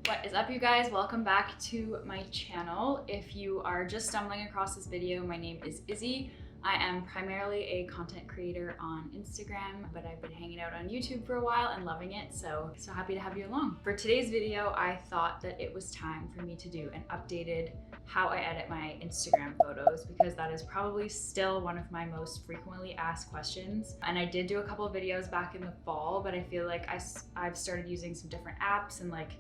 What is up, you guys? Welcome back to my channel. If you are just stumbling across this video, my name is Izzy. I am primarily a content creator on Instagram, but I've been hanging out on YouTube for a while and loving it, so happy to have you along. For today's video, I thought that it was time for me to do an updated how I edit my Instagram photos, because that is probably still one of my most frequently asked questions. And I did do a couple of videos back in the fall, but I feel like I've started using some different apps, and like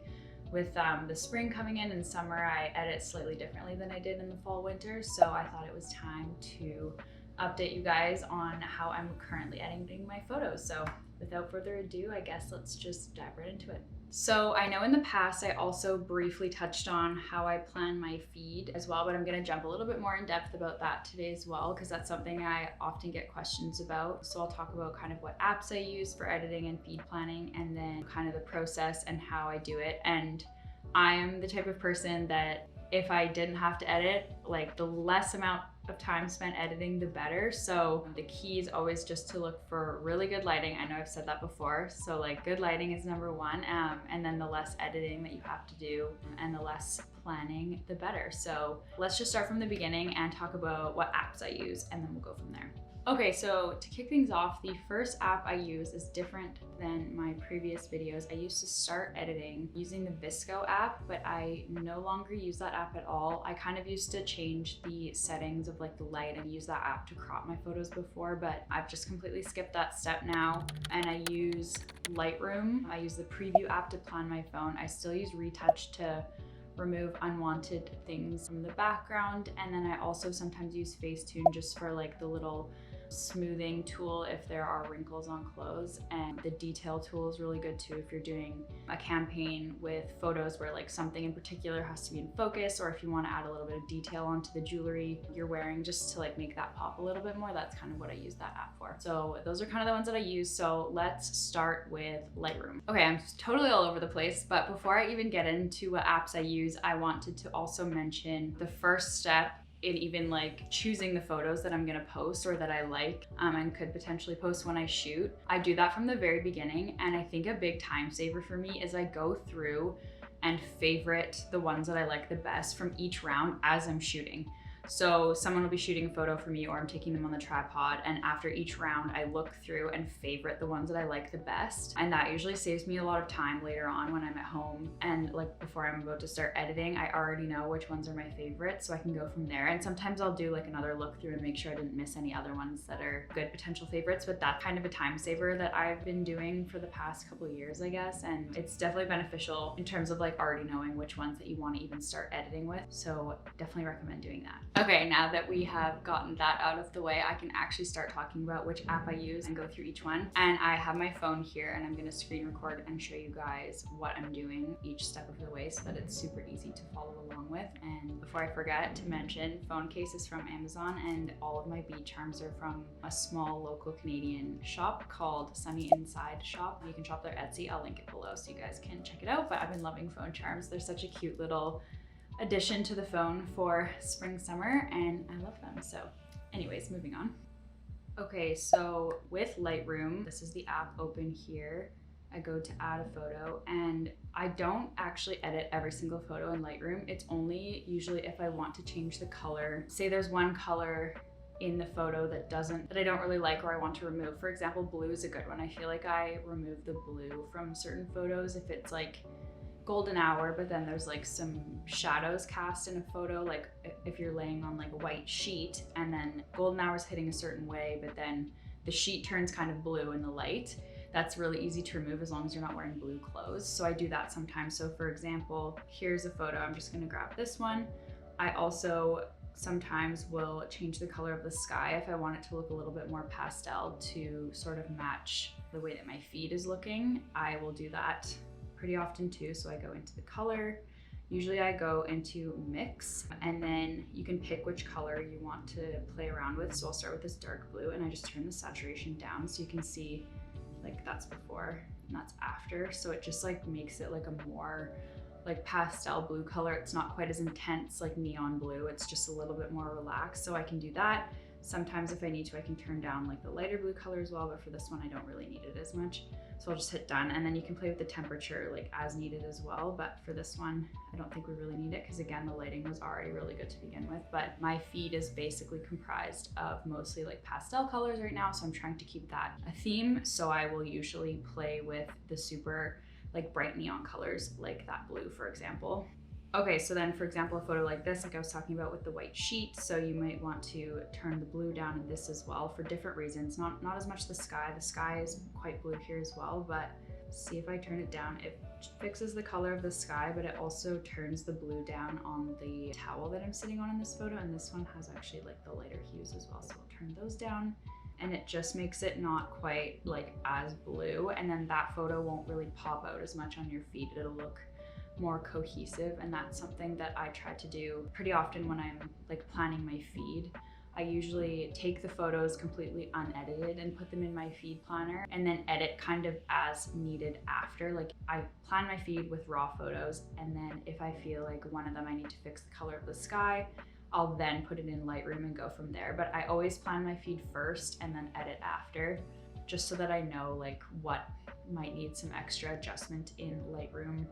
with the spring coming in and summer, I edit slightly differently than I did in the fall, winter. So I thought it was time to update you guys on how I'm currently editing my photos. So without further ado, I guess let's just dive right into it. So I know in the past, I also briefly touched on how I plan my feed as well, but I'm gonna jump a little bit more in depth about that today as well, because that's something I often get questions about. So I'll talk about kind of what apps I use for editing and feed planning, and then kind of the process and how I do it. And I am the type of person that if I didn't have to edit, like the less amount of time spent editing, the better. So the key is always just to look for really good lighting. I know I've said that before. So like good lighting is number one. And then the less editing that you have to do and the less planning, the better. So let's just start from the beginning and talk about what apps I use, and then we'll go from there. Okay, so to kick things off, the first app I use is different than my previous videos. I used to start editing using the Visco app, but I no longer use that app at all. I kind of used to change the settings of like the light and use that app to crop my photos before, but I've just completely skipped that step now. And I use Lightroom. I use the preview app to plan my phone. I still use Retouch to remove unwanted things from the background. And then I also sometimes use Facetune just for like the little smoothing tool if there are wrinkles on clothes. And the detail tool is really good too if you're doing a campaign with photos where like something in particular has to be in focus, or if you want to add a little bit of detail onto the jewelry you're wearing just to like make that pop a little bit more. That's kind of what I use that app for. So those are kind of the ones that I use. So let's start with Lightroom. Okay, I'm totally all over the place, but before I even get into what apps I use, I wanted to also mention the first step in even like choosing the photos that I'm gonna post or that I like and could potentially post when I shoot. I do that from the very beginning, and I think a big time saver for me is I go through and favorite the ones that I like the best from each round as I'm shooting. So someone will be shooting a photo for me, or I'm taking them on the tripod, and after each round I look through and favorite the ones that I like the best, and that usually saves me a lot of time later on when I'm at home and like before I'm about to start editing. I already know which ones are my favorites, so I can go from there. And sometimes I'll do like another look through and make sure I didn't miss any other ones that are good potential favorites, but that's kind of a time saver that I've been doing for the past couple of years, I guess, and it's definitely beneficial in terms of like already knowing which ones that you want to even start editing with. So definitely recommend doing that. Okay, now that we have gotten that out of the way, I can actually start talking about which app I use and go through each one. And I have my phone here, and I'm gonna screen record and show you guys what I'm doing each step of the way so that it's super easy to follow along with. And before I forget to mention, phone case is from Amazon, and all of my bead charms are from a small local Canadian shop called Sunny Inside Shop. You can shop their Etsy, I'll link it below so you guys can check it out. But I've been loving phone charms. They're such a cute little addition to the phone for spring, summer, and I love them. So anyways, moving on. Okay, so with Lightroom, this is the app open here. I go to add a photo, and I don't actually edit every single photo in Lightroom. It's only usually if I want to change the color. Say there's one color in the photo that I don't really like, or I want to remove. For example, blue is a good one. I feel like I remove the blue from certain photos if it's like golden hour, but then there's like some shadows cast in a photo, like if you're laying on like a white sheet and then golden hour is hitting a certain way, but then the sheet turns kind of blue in the light. That's really easy to remove as long as you're not wearing blue clothes. So I do that sometimes. So for example, here's a photo. I'm just gonna grab this one. I also sometimes will change the color of the sky if I want it to look a little bit more pastel to sort of match the way that my feed is looking. I will do that pretty often too. So I go into the color. Usually I go into mix, and then you can pick which color you want to play around with. So I'll start with this dark blue, and I just turn the saturation down so you can see like that's before and that's after. So it just like makes it like a more like pastel blue color. It's not quite as intense like neon blue. It's just a little bit more relaxed. So I can do that. Sometimes if I need to, I can turn down like the lighter blue color as well, but for this one, I don't really need it as much. So I'll just hit done, and then you can play with the temperature like as needed as well. But for this one, I don't think we really need it because again, the lighting was already really good to begin with. But my feed is basically comprised of mostly like pastel colors right now. So I'm trying to keep that a theme. So I will usually play with the super like bright neon colors like that blue, for example. Okay, so then for example, a photo like this, like I was talking about with the white sheet, so you might want to turn the blue down in this as well for different reasons. Not as much the sky is quite blue here as well, but see if I turn it down, it fixes the color of the sky, but it also turns the blue down on the towel that I'm sitting on in this photo, and this one has actually like the lighter hues as well, so I'll turn those down. And it just makes it not quite like as blue, and then that photo won't really pop out as much on your feed. It'll look more cohesive, and that's something that I try to do pretty often when I'm like planning my feed. I usually take the photos completely unedited and put them in my feed planner and then edit kind of as needed after. Like I plan my feed with raw photos, and then if I feel like one of them I need to fix the color of the sky, I'll then put it in Lightroom and go from there. But I always plan my feed first and then edit after, just so that I know like what might need some extra adjustment in Lightroom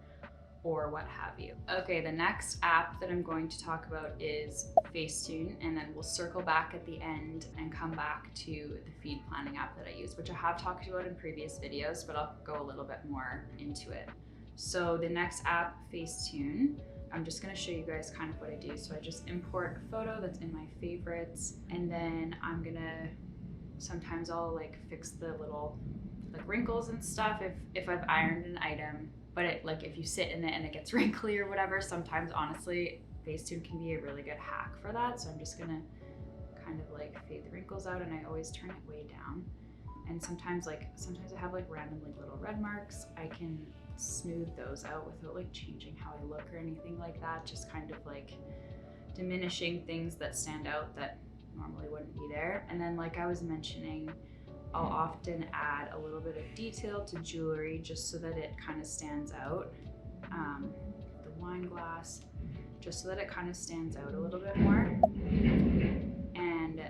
or what have you. Okay, the next app that I'm going to talk about is Facetune, and then we'll circle back at the end and come back to the feed planning app that I use, which I have talked about in previous videos, but I'll go a little bit more into it. So the next app, Facetune, I'm just gonna show you guys kind of what I do. So I just import a photo that's in my favorites, and then sometimes I'll like fix the little like wrinkles and stuff if I've ironed an item. But it, like if you sit in it and it gets wrinkly or whatever, sometimes honestly, Facetune can be a really good hack for that. So I'm just gonna kind of like fade the wrinkles out, and I always turn it way down. And sometimes I have like random like little red marks. I can smooth those out without like changing how I look or anything like that. Just kind of like diminishing things that stand out that normally wouldn't be there. And then like I was mentioning, I'll often add a little bit of detail to jewelry just so that it kind of stands out. The wine glass, just so that it kind of stands out a little bit more. And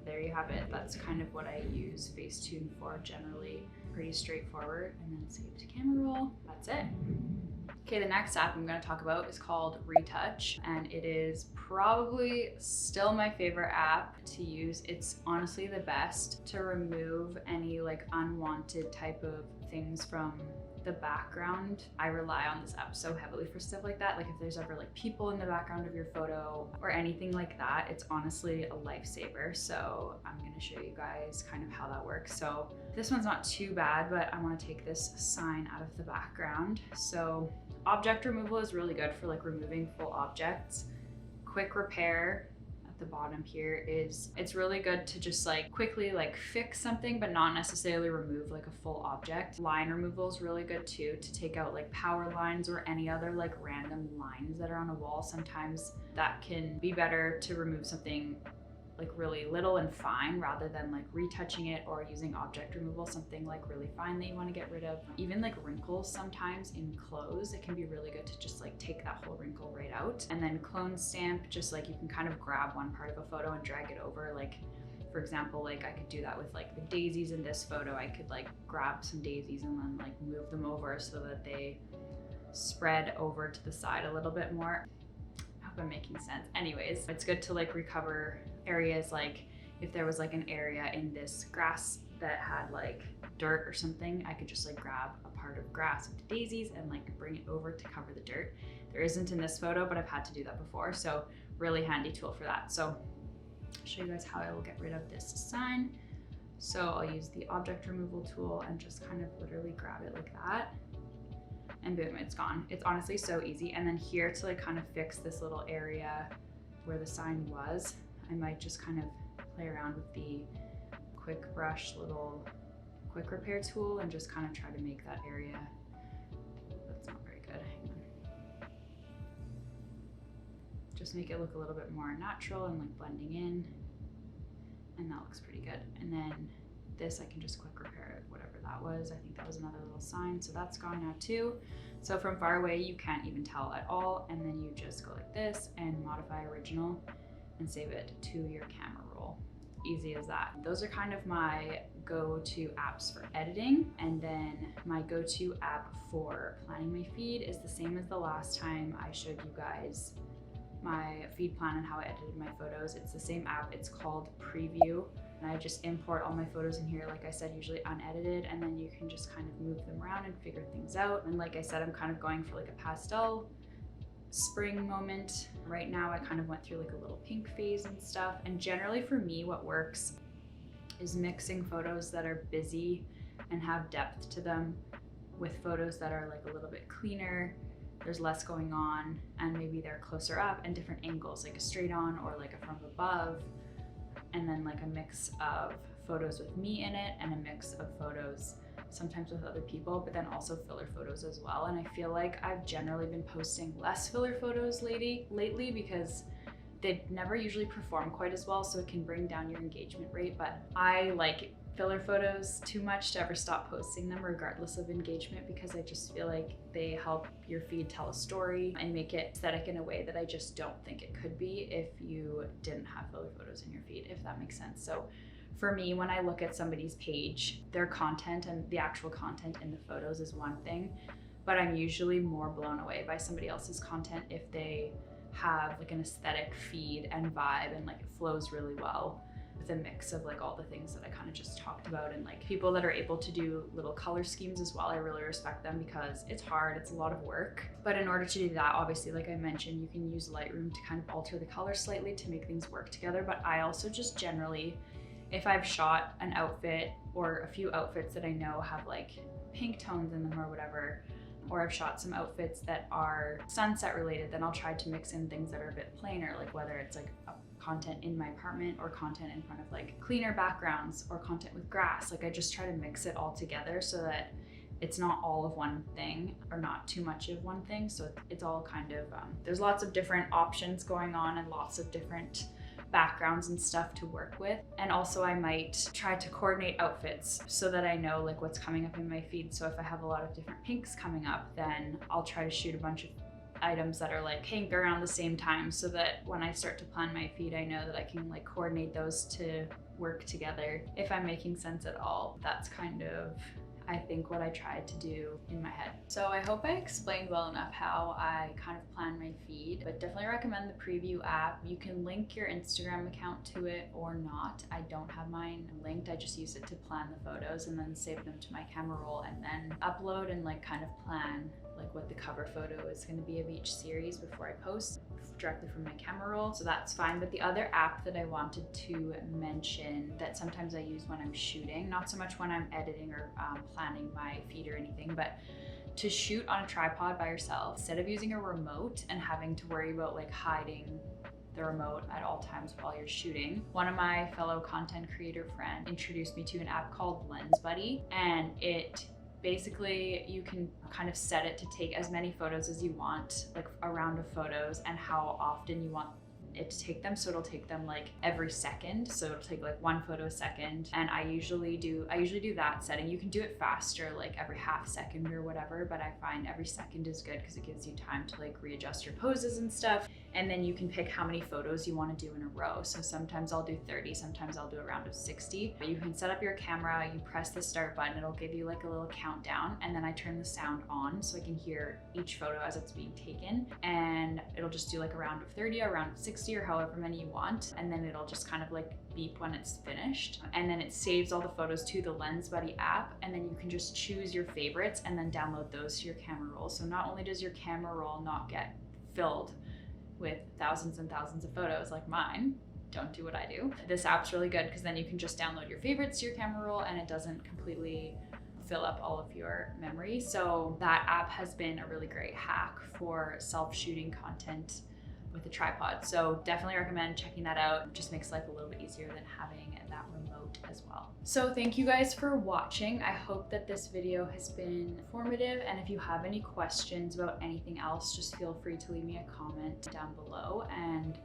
there you have it. That's kind of what I use Facetune for generally. Pretty straightforward. And then save to camera roll. That's it. Okay, the next app I'm going to talk about is called Retouch, and it is probably still my favorite app to use. It's honestly the best to remove any like unwanted type of things from the background. I rely on this app so heavily for stuff like that. Like if there's ever like people in the background of your photo or anything like that, it's honestly a lifesaver. So I'm going to show you guys kind of how that works. So this one's not too bad, but I want to take this sign out of the background. So object removal is really good for like removing full objects. Quick repair at the bottom here it's really good to just like quickly like fix something but not necessarily remove like a full object. Line removal is really good too, to take out like power lines or any other like random lines that are on a wall. Sometimes that can be better to remove something like really little and fine rather than like retouching it or using object removal, something like really fine that you want to get rid of. Even like wrinkles sometimes in clothes, it can be really good to just like take that whole wrinkle right out. And then clone stamp, just like you can kind of grab one part of a photo and drag it over. Like for example, like I could do that with like the daisies in this photo. I could like grab some daisies and then like move them over so that they spread over to the side a little bit more. I hope I'm making sense. Anyways, it's good to like recover areas, like if there was like an area in this grass that had like dirt or something, I could just like grab a part of grass with the daisies and like bring it over to cover the dirt. There isn't in this photo, but I've had to do that before, so really handy tool for that. So I'll show you guys how I will get rid of this sign. So I'll use the object removal tool and just kind of literally grab it like that, and boom, it's gone. It's honestly so easy. And then here to like kind of fix this little area where the sign was, I might just kind of play around with the quick brush little quick repair tool and just kind of try to make that area. That's not very good. Hang on. Just make it look a little bit more natural and like blending in. And that looks pretty good. And then this, I can just quick repair it, whatever that was. I think that was another little sign. So that's gone now too. So from far away, you can't even tell at all. And then you just go like this and modify original and save it to your camera roll. easy as that. Those are kind of my go-to apps for editing. And then my go-to app for planning my feed is the same as the last time I showed you guys my feed plan and how I edited my photos. It's the same app. It's called Preview. And I just import all my photos in here, like I said, usually unedited, and then you can just kind of move them around and figure things out. And like I said, I'm kind of going for like a pastel spring moment. Right now I kind of went through like a little pink phase and stuff. And generally for me, what works is mixing photos that are busy and have depth to them with photos that are like a little bit cleaner, there's less going on, and maybe they're closer up and different angles, like a straight on or like a from above, and then like a mix of photos with me in it and a mix of photos sometimes with other people, but then also filler photos as well. And I feel like I've generally been posting less filler photos lately because they never usually perform quite as well, so it can bring down your engagement rate. But I like filler photos too much to ever stop posting them regardless of engagement, because I just feel like they help your feed tell a story and make it aesthetic in a way that I just don't think it could be if you didn't have filler photos in your feed, if that makes sense. So for me, when I look at somebody's page, their content and the actual content in the photos is one thing, but I'm usually more blown away by somebody else's content if they have like an aesthetic feed and vibe and like it flows really well with a mix of like all the things that I kind of just talked about. And like people that are able to do little color schemes as well, I really respect them because it's hard, it's a lot of work. But in order to do that, obviously, like I mentioned, you can use Lightroom to kind of alter the color slightly to make things work together. But I also just generally, if I've shot an outfit or a few outfits that I know have like pink tones in them or whatever, or I've shot some outfits that are sunset related, then I'll try to mix in things that are a bit plainer, like whether it's like content in my apartment or content in front of like cleaner backgrounds or content with grass. Like I just try to mix it all together so that it's not all of one thing or not too much of one thing. So it's all kind of, there's lots of different options going on and lots of different backgrounds and stuff to work with. And also I might try to coordinate outfits so that I know like what's coming up in my feed. So if I have a lot of different pinks coming up, then I'll try to shoot a bunch of items that are like pink around the same time, so that when I start to plan my feed, I know that I can like coordinate those to work together, if I'm making sense at all. That's kind of, I think, what I tried to do in my head. So I hope I explained well enough how I kind of plan my feed, but definitely recommend the Preview app. You can link your Instagram account to it or not. I don't have mine linked. I just use it to plan the photos and then save them to my camera roll and then upload and like kind of plan like what the cover photo is going to be of each series before I post directly from my camera roll. So that's fine. But the other app that I wanted to mention that sometimes I use when I'm shooting, not so much when I'm editing or planning my feed or anything, but to shoot on a tripod by yourself, instead of using a remote and having to worry about like hiding the remote at all times while you're shooting, one of my fellow content creator friends introduced me to an app called Lens Buddy, and it basically, you can kind of set it to take as many photos as you want, like a round of photos, and how often you want it to take them. So it'll take them like every second. So it'll take like one photo a second. And I usually do that setting. You can do it faster, like every half second or whatever, but I find every second is good because it gives you time to like readjust your poses and stuff. And then you can pick how many photos you want to do in a row. So sometimes I'll do 30, sometimes I'll do a round of 60. But you can set up your camera, you press the start button, it'll give you like a little countdown, and then I turn the sound on so I can hear each photo as it's being taken. And it'll just do like a round of 30, a round of 60, or however many you want. And then it'll just kind of like beep when it's finished. And then it saves all the photos to the Lens Buddy app. And then you can just choose your favorites and then download those to your camera roll. So not only does your camera roll not get filled with thousands and thousands of photos like mine, don't do what I do. This app's really good because then you can just download your favorites to your camera roll and it doesn't completely fill up all of your memory. So that app has been a really great hack for self-shooting content with a tripod. So definitely recommend checking that out. It just makes life a little bit easier than having that remote as well. So thank you guys for watching. I hope that this video has been informative, and if you have any questions about anything else, just feel free to leave me a comment down below and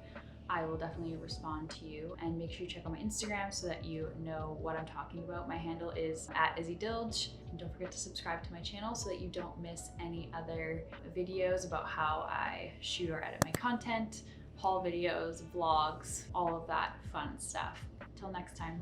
I will definitely respond to you. And make sure you check out my Instagram so that you know what I'm talking about. My handle is @IzzyDilge. And don't forget to subscribe to my channel so that you don't miss any other videos about how I shoot or edit my content, haul videos, vlogs, all of that fun stuff. Till next time.